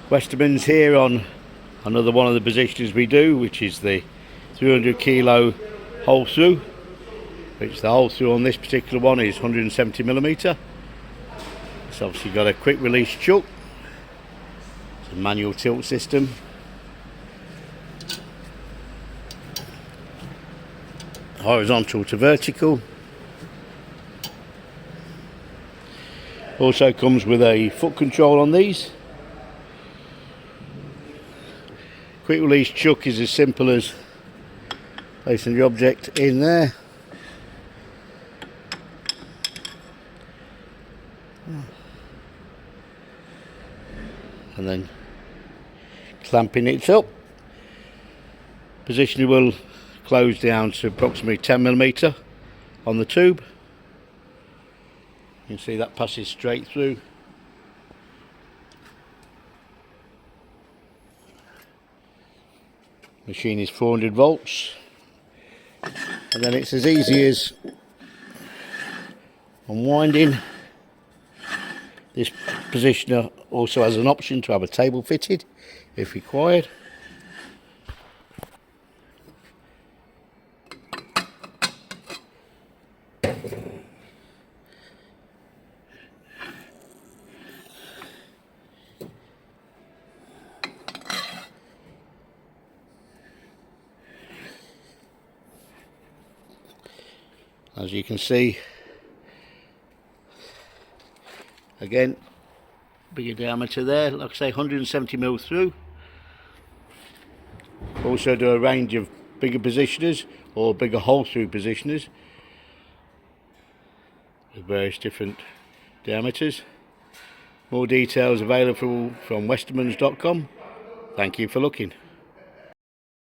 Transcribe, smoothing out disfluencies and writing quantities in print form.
Westermans here on another one of the positions we do, which is the 300 kilo hole through, which the hole through on this particular one is 170mm. It's obviously got a quick release chuck, it's a manual tilt system, horizontal to vertical. Also comes with a foot control on these. Quick release chuck is as simple as placing the object in there, and then clamping it up. Position will close down to approximately 10mm on the tube. You can see that passes straight through. Machine is 400 volts, and then it's as easy as unwinding. This positioner also has an option to have a table fitted if required. As you can see, again, bigger diameter there, like I say, 170mm through. Also do a range of bigger positioners or bigger hole through positioners with various different diameters. More details available from westermans.com. Thank you for looking.